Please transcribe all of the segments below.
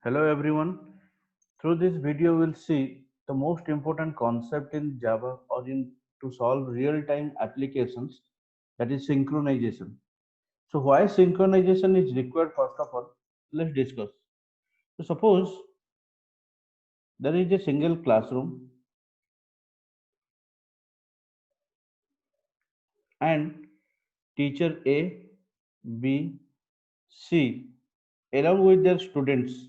Hello everyone. Through this video we'll see the most important concept in Java or in to solve real-time applications, that is synchronization. So why synchronization is required, first of all, let's discuss. So suppose there is a single classroom and teacher A, B, C along with their students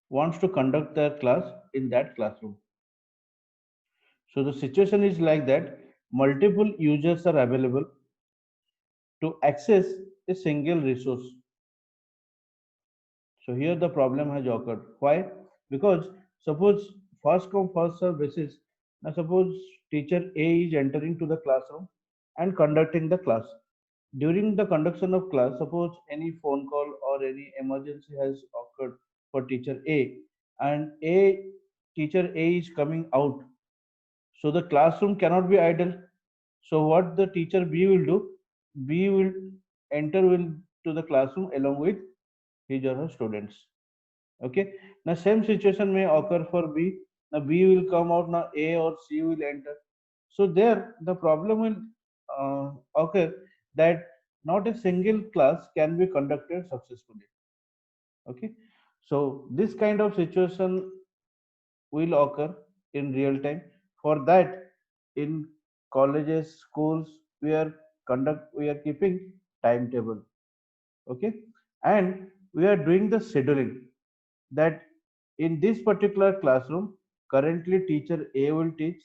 wants to conduct their class in that classroom. So the situation is like that multiple users are available to access a single resource. So here the problem has occurred. Why? Because suppose first come first serve basis. Now suppose teacher A is entering to the classroom and conducting the class. During the conduction of class, suppose any phone call or any emergency has occurred for teacher A, and teacher A is coming out. So the classroom cannot be idle. So what the teacher B will do? B will enter will to the classroom along with his or her students. Okay. Now same situation may occur for B. Now B will come out. Now A or C will enter. So there the problem will occur that not a single class can be conducted successfully. Okay. So this kind of situation will occur in real time. For that, in colleges, schools, we are keeping timetable. Okay, and we are doing the scheduling that in this particular classroom currently teacher A will teach.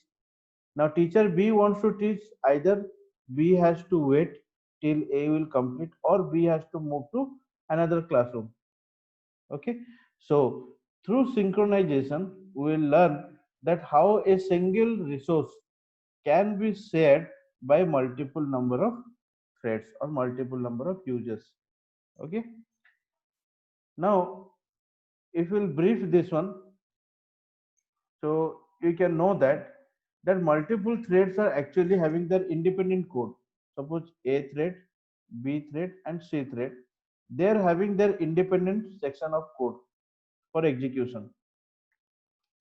Now teacher B wants to teach, either B has to wait till A will complete or B has to move to another classroom. Okay, so through synchronization we will learn that how a single resource can be shared by multiple number of threads or multiple number of users. Okay, now if we'll brief this one, so you can know that multiple threads are actually having their independent code. Suppose A thread, B thread and C thread, they are having their independent section of code for execution.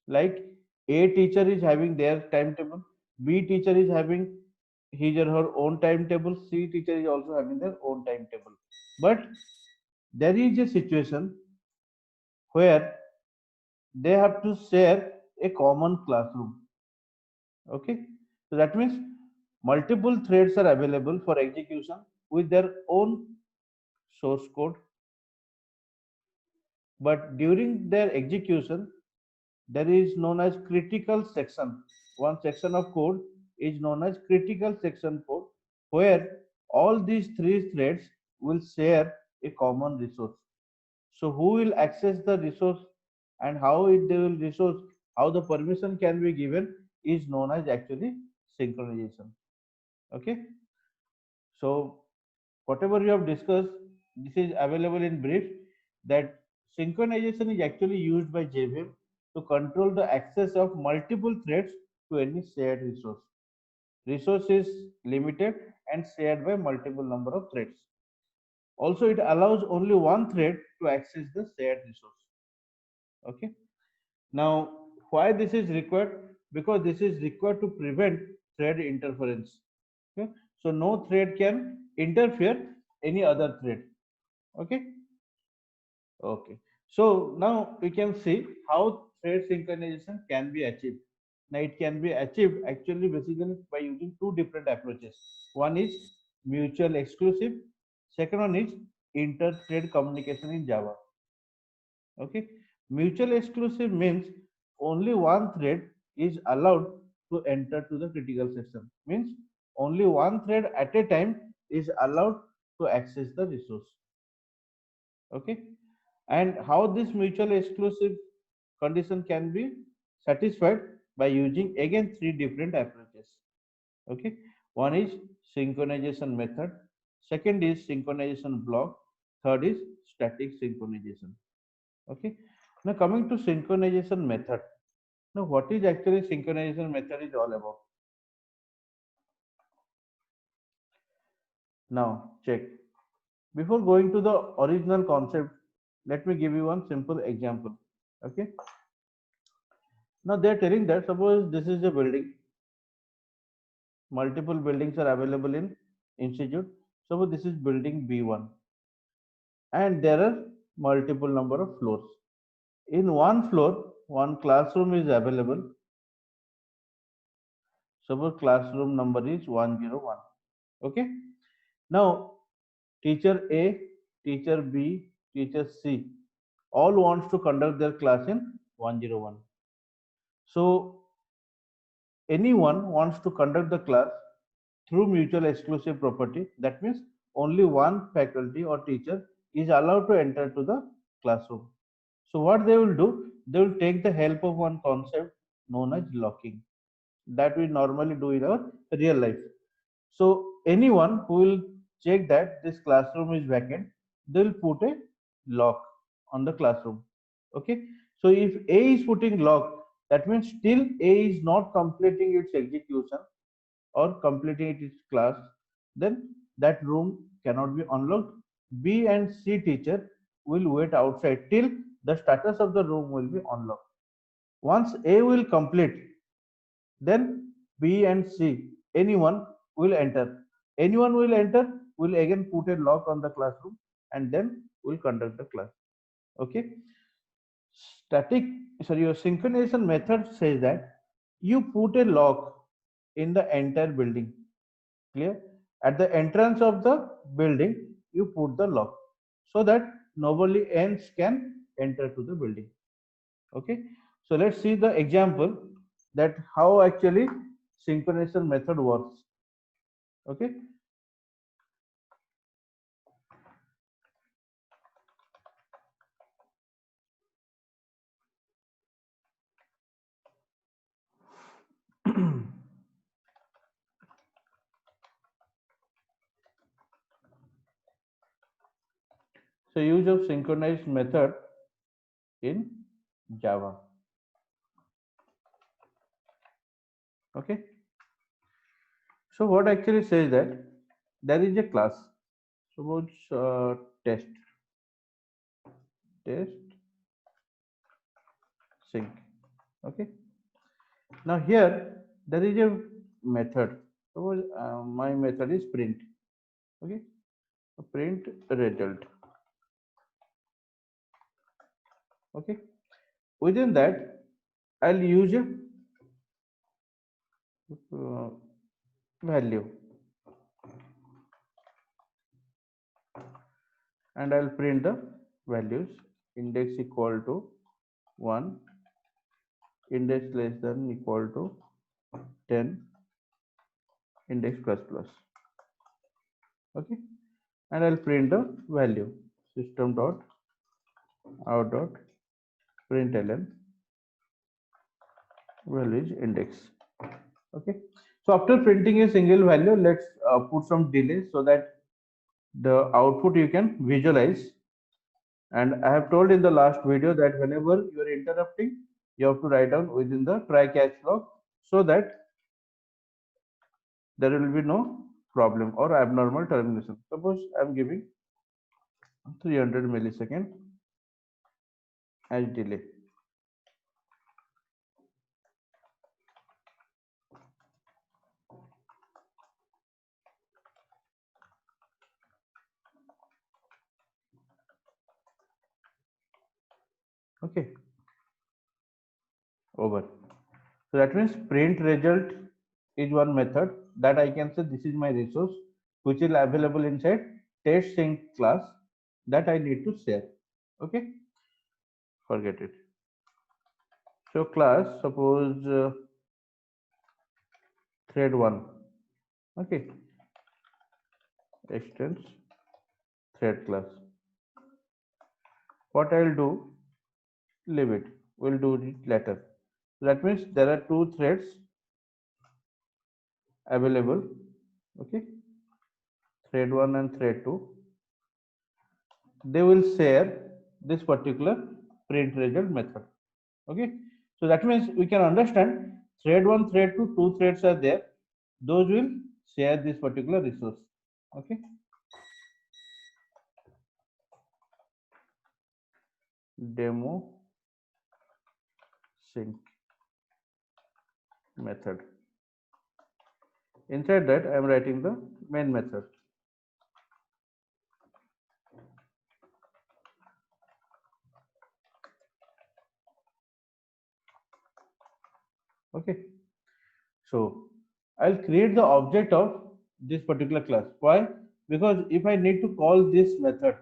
Like A teacher is having their timetable, B teacher is having his or her own timetable, C teacher is also having their own timetable. But there is a situation where they have to share a common classroom. Okay, so that means multiple threads are available for execution with their own source code, but during their execution there is known as critical section. One section of code is known as critical section code, where all these three threads will share a common resource. So who will access the resource and how they will resource, how the permission can be given, is known as actually synchronization. Okay, so whatever you have discussed, this is available in brief, that synchronization is actually used by JVM to control the access of multiple threads to any shared resource. Resource is limited and shared by multiple number of threads. Also, it allows only one thread to access the shared resource. Okay. Now, why this is required? Because this is required to prevent thread interference. Okay. So no thread can interfere any other thread. Okay. Okay. So now we can see how thread synchronization can be achieved. Now it can be achieved actually basically by using two different approaches. One is mutual exclusive. Second one is inter-thread communication in Java. Okay. Mutual exclusive means only one thread is allowed to enter to the critical section. Means only one thread at a time is allowed to access the resource. Okay, and how this mutual exclusive condition can be satisfied by using again three different approaches. Okay, one is synchronization method, second is synchronization block, third is static synchronization. Okay, now coming to synchronization method. Now what is actually synchronization method is all about? Now check, before going to the original concept, Let me give you one simple example. Okay. Now they are telling that suppose this is a building, multiple buildings are available in institute. Suppose this is building B1 and there are multiple number of floors. In one floor, one classroom is available. Suppose classroom number is 101. Okay. Now teacher A, teacher B, teacher C all wants to conduct their class in 101. So anyone wants to conduct the class through mutual exclusive property. That means only one faculty or teacher is allowed to enter to the classroom. So what they will do, they will take the help of one concept known as locking that we normally do in our real life. So anyone who will check that this classroom is vacant, they will put a lock on the classroom. Okay. So if A is putting lock, that means still A is not completing its execution or completing its class, then that room cannot be unlocked. B and C teacher will wait outside till the status of the room will be unlocked. Once A will complete, then B and C, anyone will enter. Anyone will enter, will again put a lock on the classroom and then will conduct the class. Okay. Static, sorry, your synchronization method says that you put a lock in the entire building. Clear? At the entrance of the building, you put the lock so that nobody else can enter to the building. Okay. So let's see the example that how actually synchronization method works. Okay. So use of synchronized method in Java. Okay. So what actually says that there is a class. Suppose test test sync. Okay. Now here there is a method. Suppose my method is print. Okay. Print result. Okay. Within that, I'll use a value and I'll print the values index equal to 1, index less than equal to 10, index plus plus. Okay. And I'll print the value system dot out dot println value is index. Okay. So after printing a single value, let's put some delay so that the output you can visualize. And I have told in the last video that whenever you are interrupting, you have to write down within the try catch block so that there will be no problem or abnormal termination. Suppose I am giving 300 millisecond as delay. Okay, over. So that means print result is one method that I can say this is my resource which is available inside test sync class that I need to share. Okay, forget it. So class, suppose thread 1. Okay, extends thread class. What I'll do, leave it. We'll do it later. That means there are two threads available. Okay, thread 1 and thread 2. They will share this particular print result method. Okay, so that means we can understand thread 1, thread 2, two threads are there. Those will share this particular resource. Okay. demo sync method. Inside that I am writing the main method. Okay, so I'll create the object of this particular class. Why? Because if I need to call this method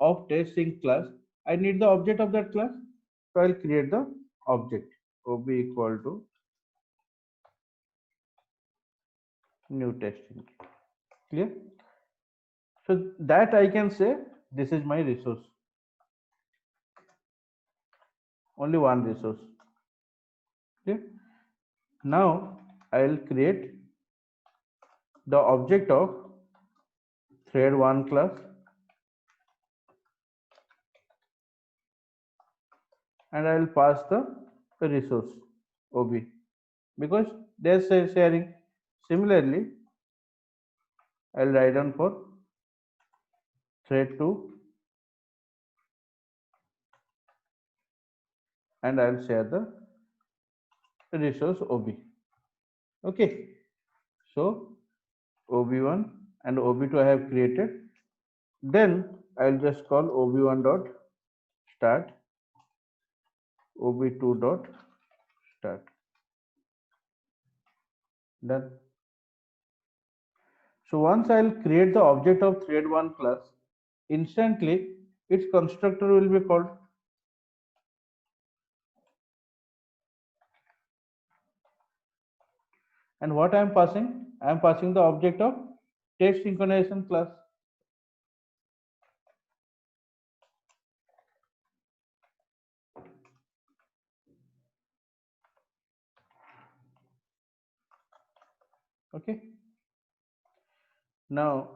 of testing class, I need the object of that class. So I'll create the object ob equal to new testing. Clear? So that I can say this is my resource, only one resource. Okay, now I'll create the object of thread1 class, and I'll pass the resource ob because they're sharing. Similarly, I'll write down for thread2 and I'll share the resource ob. Okay, so ob1 and ob2 I have created. Then I'll just call ob1 dot start, ob2 dot start. Done. So once I'll create the object of thread1 class, instantly its constructor will be called. And what I am passing? I am passing the object of test synchronization class. Okay. Now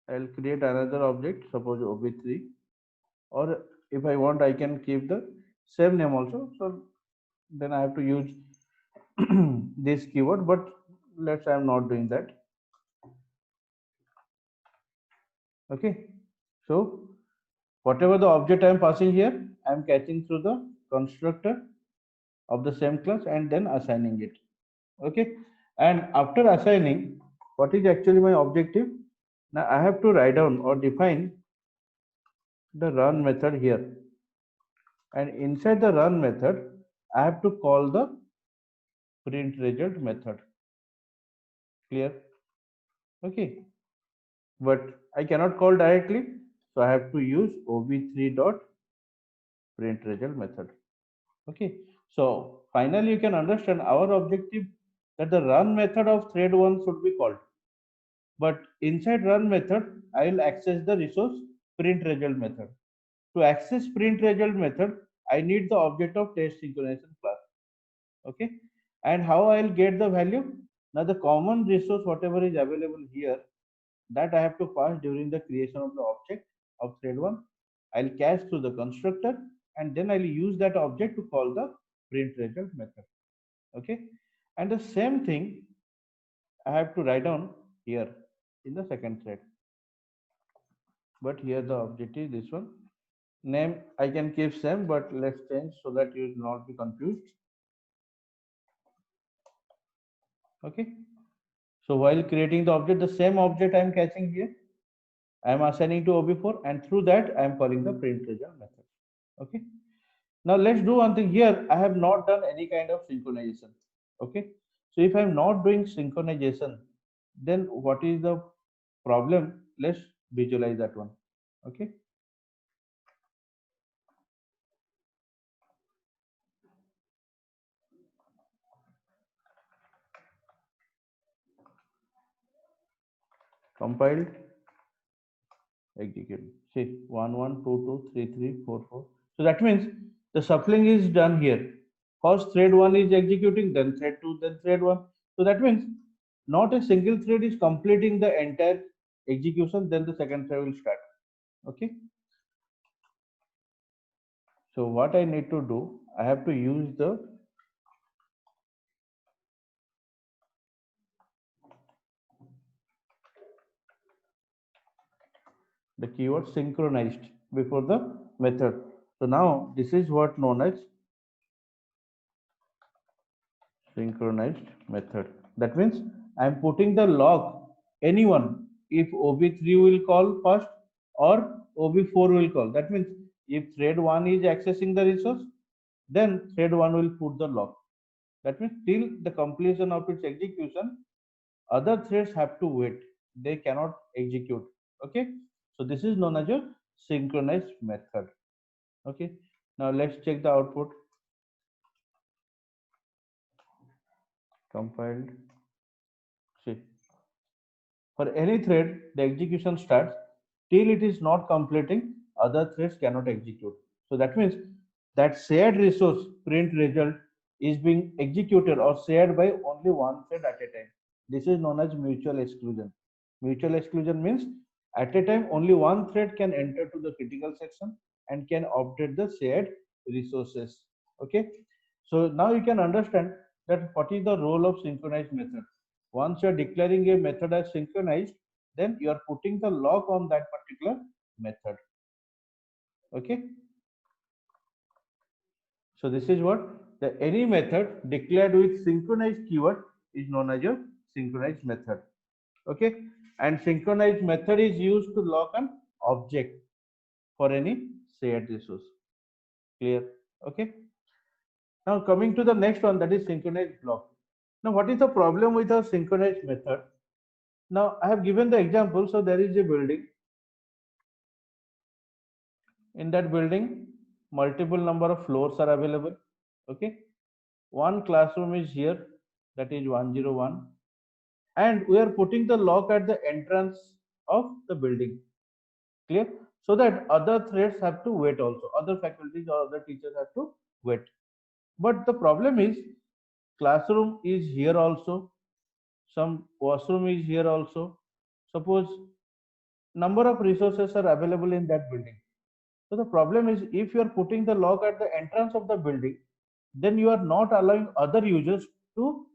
I'll create another object, suppose ob3, or if I want, I can keep the same name also. So then I have to use this keyword, but let's, I am not doing that. Okay. So whatever the object I am passing here, I am catching through the constructor of the same class and then assigning it. Okay. And after assigning, what is actually my objective? Now I have to write down or define the run method here, and inside the run method I have to call the print result method. Clear? Okay, but I cannot call directly, so I have to use ob3 dot print result method. Okay, so finally you can understand our objective, that the run method of thread1 should be called, but inside run method I will access the resource print result method. To access print result method, I need the object of test synchronization class. Okay, and how I'll get the value? Now the common resource whatever is available here, that I have to pass during the creation of the object of thread1. I'll cache through the constructor, and then I'll use that object to call the print result method. Okay, and the same thing I have to write down here in the second thread, but here the object is this one. Name I can keep same, but let's change so that you will not be confused. Okay, so while creating the object, the same object I am catching here, I am assigning to ob4, and through that I am calling the print result method. Okay, now let's do one thing here. I have not done any kind of synchronization. Okay, so if I am not doing synchronization, then what is the problem? Let's visualize that one. Okay, compiled, execute. See, 1 1 2 2 3 3 4 4. So that means the shuffling is done here. First thread 1 is executing, then thread 2, then thread 1. So that means not a single thread is completing the entire execution, then the second thread will start. Okay, so what I need to do, I have to use the the keyword synchronized before the method. So now this is what known as synchronized method. That means I am putting the log anyone if OB3 will call first or OB4 will call. That means if thread 1 is accessing the resource, then thread 1 will put the log. That means till the completion of its execution, other threads have to wait. They cannot execute. Okay. So this is known as a synchronized method. Okay. Now let's check the output. Compiled. See, for any thread, the execution starts till it is not completing, other threads cannot execute. So that means that shared resource print result is being executed or shared by only one thread at a time. This is known as mutual exclusion. Mutual exclusion means at a time only one thread can enter to the critical section and can update the shared resources. Okay. So now you can understand that what is the role of synchronized method. Once you are declaring a method as synchronized, then you are putting the lock on that particular method. Okay. So this is what the any method declared with synchronized keyword is known as a synchronized method. Okay. And synchronized method is used to lock an object for any shared resource. Clear? Okay. Now coming to the next one, that is synchronized block. Now what is the problem with a synchronized method? Now I have given the example. So there is a building. In that building, multiple number of floors are available. Okay. One classroom is here, that is 101. And we are putting the lock at the entrance of the building. Clear? So that other threads have to wait also. Other faculties or other teachers have to wait. But the problem is classroom is here also. Some washroom is here also. Suppose number of resources are available in that building. So the problem is if you are putting the lock at the entrance of the building, then you are not allowing other users to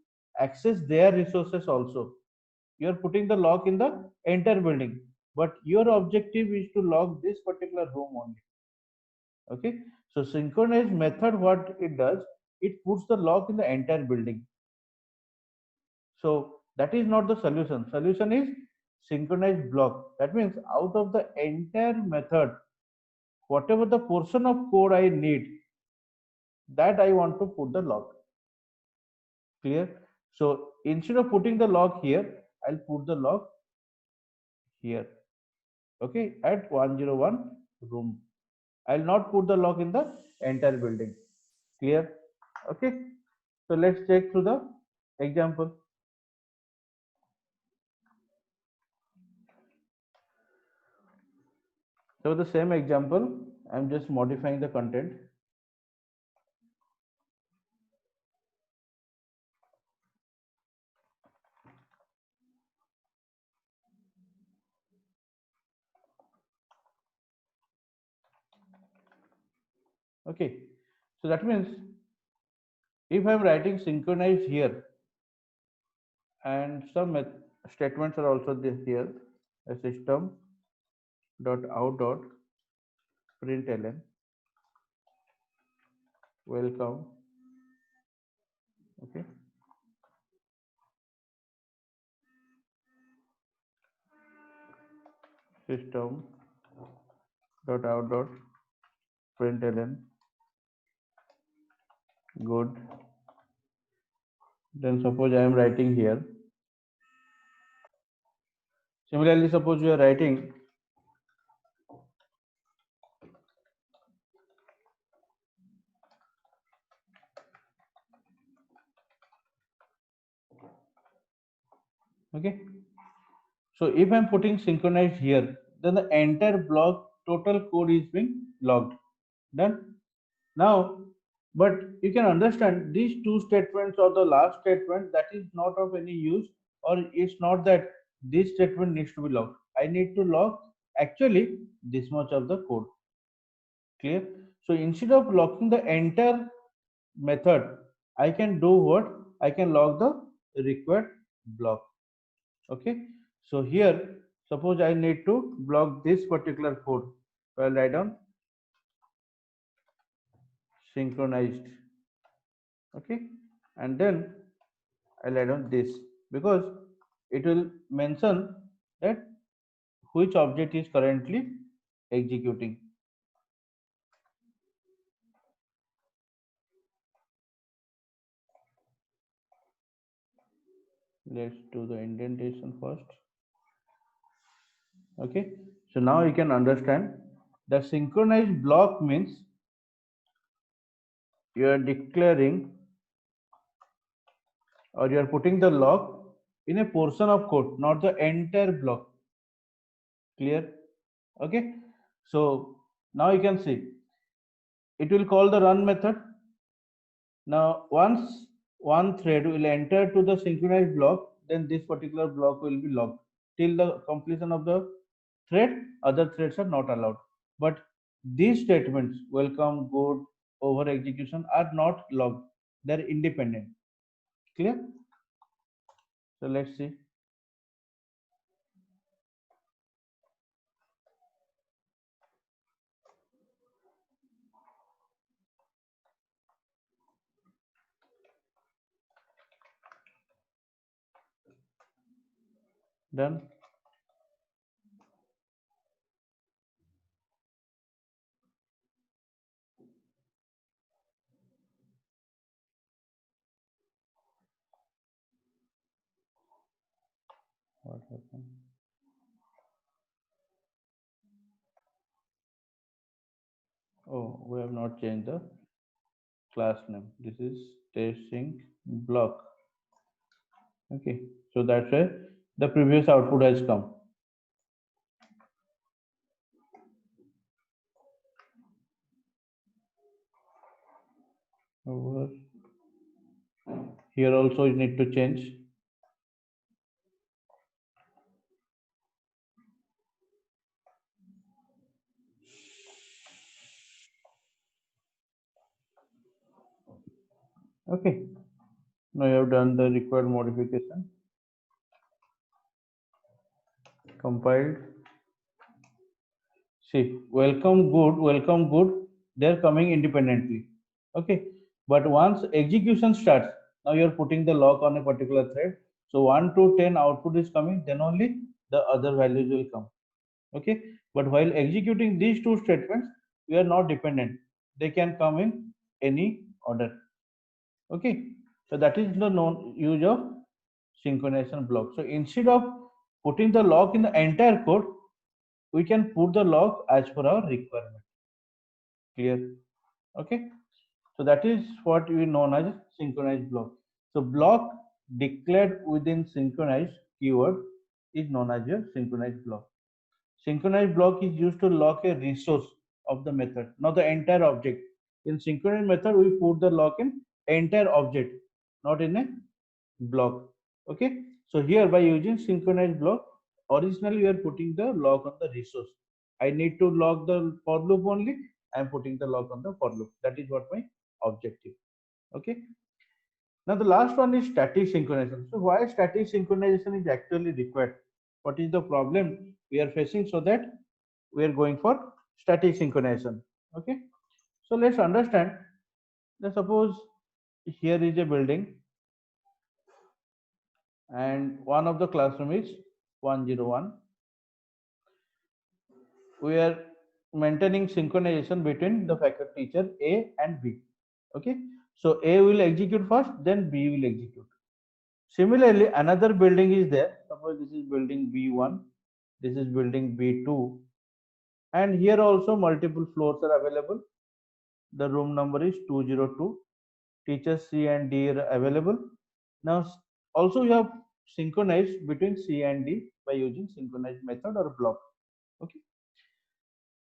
access their resources also. You are putting the lock in the entire building, but your objective is to lock this particular room only. Okay. So synchronized method, what it does, it puts the lock in the entire building. So that is not the solution. Solution is synchronized block. That means out of the entire method, whatever the portion of code I need, that I want to put the lock. Clear? So instead of putting the lock here, I'll put the lock here. Okay, at 101 room. I'll not put the lock in the entire building. Clear? Okay. So let's check through the example. So the same example, I'm just modifying the content. Okay. So that means if I'm writing synchronized here and some statements are also here, a system dot out dot println welcome. Okay. System dot out dot println good. Then suppose I am writing here. Similarly, suppose you are writing okay. So if I'm putting synchronized here, then the entire block total code is being logged. Done. Now, but you can understand these two statements or the last statement that is not of any use, or it's not that this statement needs to be logged. I need to log actually this much of the code. Clear? So instead of logging the entire method, I can do what? I can log the required block. Okay. So here, Suppose I need to block this particular code. So I'll write down synchronized. Okay, and then I'll add on this because it will mention that which object is currently executing. Let's do the indentation first. Okay, so now you can understand the synchronized block means you are declaring or you are putting the lock in a portion of code, not the entire block. Clear? Okay, so now you can see it will call the run method. Now, once one thread will enter to the synchronized block, then this particular block will be locked. Till the completion of the thread, other threads are not allowed. But these statements, welcome, good, over execution, are not logged. They are independent. Clear? So let's see. Done. What happened? Oh, we have not changed the class name. This is testing block. Okay, so that's why the previous output has come. Over here also you need to change. Okay, now you have done the required modification. Compiled. See, welcome good. They're coming independently. Okay, but once execution starts, now you're putting the lock on a particular thread. So 1 to 10 output is coming, then only the other values will come. Okay, but while executing these two statements, we are not dependent. They can come in any order. Okay, so that is the known use of synchronization block. So instead of putting the lock in the entire code, we can put the lock as per our requirement. Clear? Okay, so that is what we known as synchronized block. So block declared within synchronized keyword is known as your synchronized block. Synchronized block is used to lock a resource of the method, not the entire object. In synchronized method, we put the lock in entire object, not in a block. Okay, so here by using synchronized block, originally we are putting the lock on the resource. I need to lock the for loop only. I am putting the lock on the for loop. That is what my objective. Okay, now the last one is static synchronization. So why static synchronization is actually required? What is the problem we are facing, so that we are going for static synchronization? Okay, so let's understand. Now suppose here is a building and one of the classroom is 101. We are maintaining synchronization between the faculty teacher A and B. Okay, so A will execute first, then B will execute. Similarly, another building is there. Suppose this is building B1, this is building B2, and here also multiple floors are available. The room number is 202. Teachers C and D are available. Now, also you have synchronized between C and D by using synchronized method or block. Okay.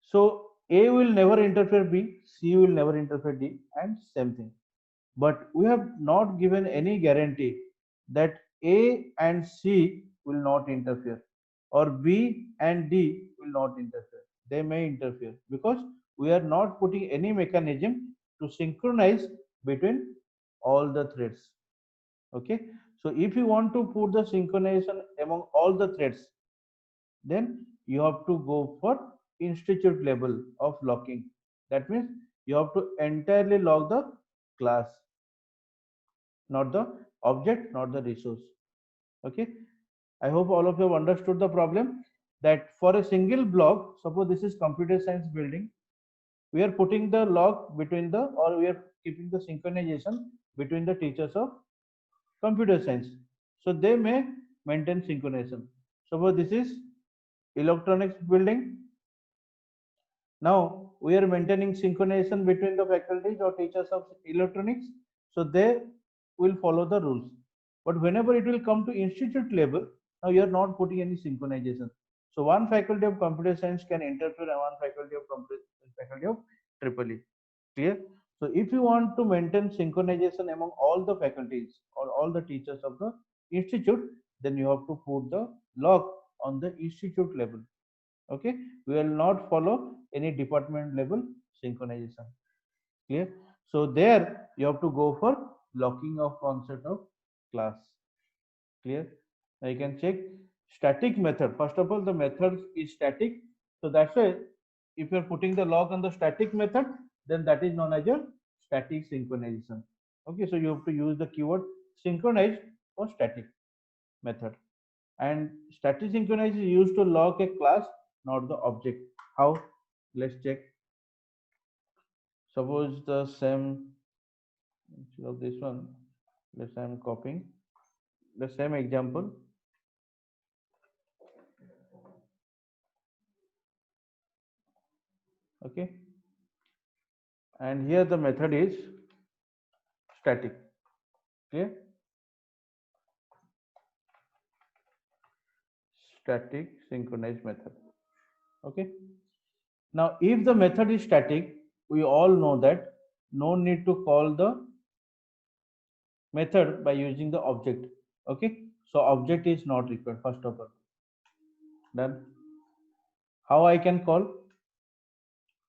So A will never interfere B, C will never interfere D, and same thing. But we have not given any guarantee that A and C will not interfere or B and D will not interfere. They may interfere because we are not putting any mechanism to synchronize between all the threads. Okay, so if you want to put the synchronization among all the threads, then you have to go for institute level of locking. That means you have to entirely lock the class, not the object, not the resource. Okay, I hope all of you have understood the problem, that for a single block, suppose this is computer science building, we are putting the lock between the, or we are keeping the synchronization between the teachers of computer science. So they may maintain synchronization. Suppose this is electronics building. Now we are maintaining synchronization between the faculties or teachers of electronics. So they will follow the rules. But whenever it will come to institute level, now you are not putting any synchronization. So one faculty of computer science can interfere and one faculty of triple E. Clear? So if you want to maintain synchronization among all the faculties or all the teachers of the institute, then you have to put the lock on the institute level. Okay, we will not follow any department level synchronization. Clear? So there you have to go for locking of concept of class. Clear? Now you can check static method. First of all, the method is static, so that's why if you're putting the lock on the static method, then that is known as your static synchronization. Okay, so you have to use the keyword synchronized for static method. And static synchronize is used to lock a class, not the object. How? Let's check. Suppose the same, instead of this one, let's say I'm copying the same example. Okay, and here the method is static. Okay, static synchronized method. Okay, now if the method is static, we all know that no need to call the method by using the object. Okay, so object is not required first of all. Then how I can call?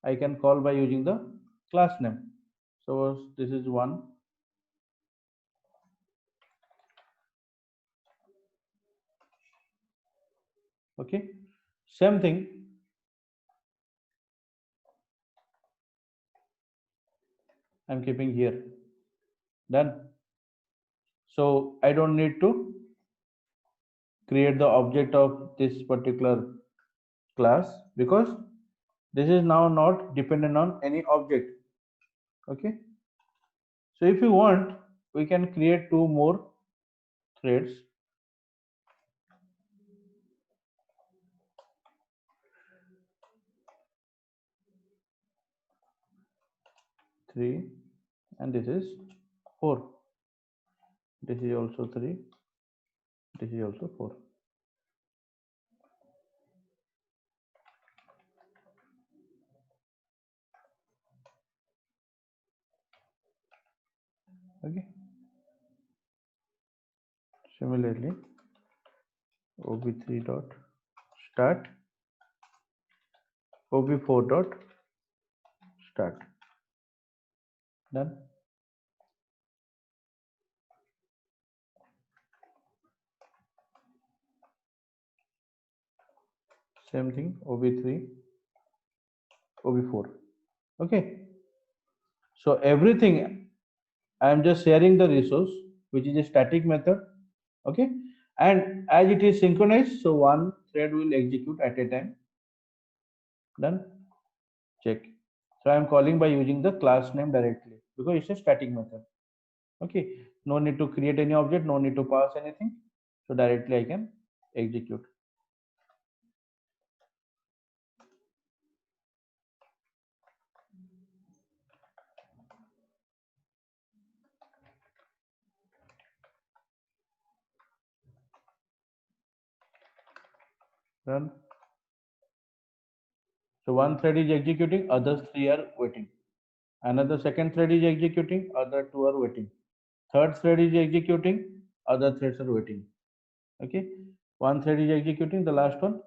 I can call by using the class name. So this is one. Okay, same thing. I'm keeping here. Done. So I don't need to create the object of this particular class because this is now not dependent on any object. Okay. So if you want, we can create two more threads. Three, and this is four. This is also three. This is also four. Okay. Similarly, ob3 dot start, ob4 dot start. Done. Same thing, ob3, ob4. Okay, so everything I am just sharing the resource, which is a static method. Okay, and as it is synchronized, so one thread will execute at a time. Done. Check. So I am calling by using the class name directly because it's a static method. Okay, no need to create any object, no need to pass anything, so directly I can execute. Run. So one thread is executing, others three are waiting. Another second thread is executing, other two are waiting. Third thread is executing, other threads are waiting. Okay, one thread is executing, the last one,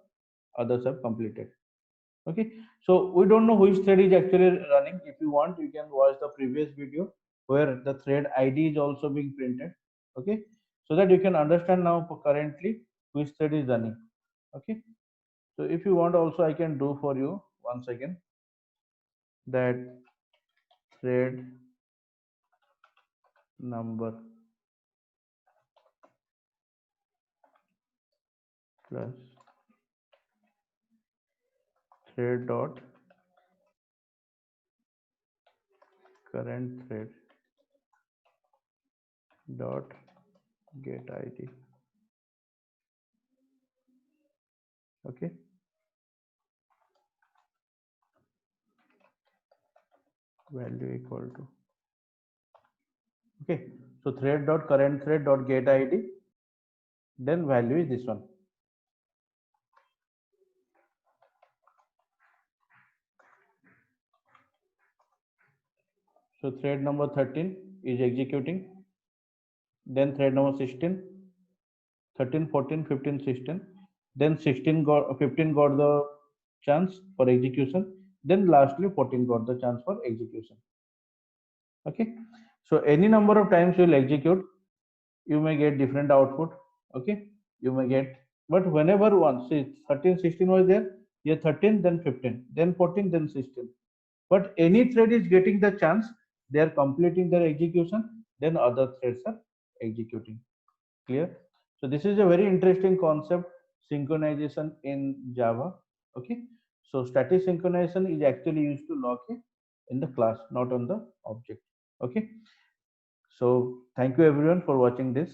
others have completed. Okay, so we don't know which thread is actually running. If you want, you can watch the previous video where the thread id is also being printed. Okay, so that you can understand now currently which thread is running. Okay, So if you want also, I can do for you once again that thread number plus thread dot current thread dot get id. Okay, value equal to, okay, so thread dot current thread dot get id, then value is this one. So thread number 13 is executing, then thread number 16, 13, 14, 15, 16, then 16 got 15 got the chance for execution, then lastly 14 got the chance for execution. Okay, so any number of times you will execute, you may get different output. Okay, you may get, but whenever once see 13, 16 was there, here 13, then 15, then 14, then 16, but any thread is getting the chance, they are completing their execution, then other threads are executing. Clear? So this is a very interesting concept, synchronization in Java. Okay, so static synchronization is actually used to lock it in the class, not on the object. Okay, so thank you everyone for watching this.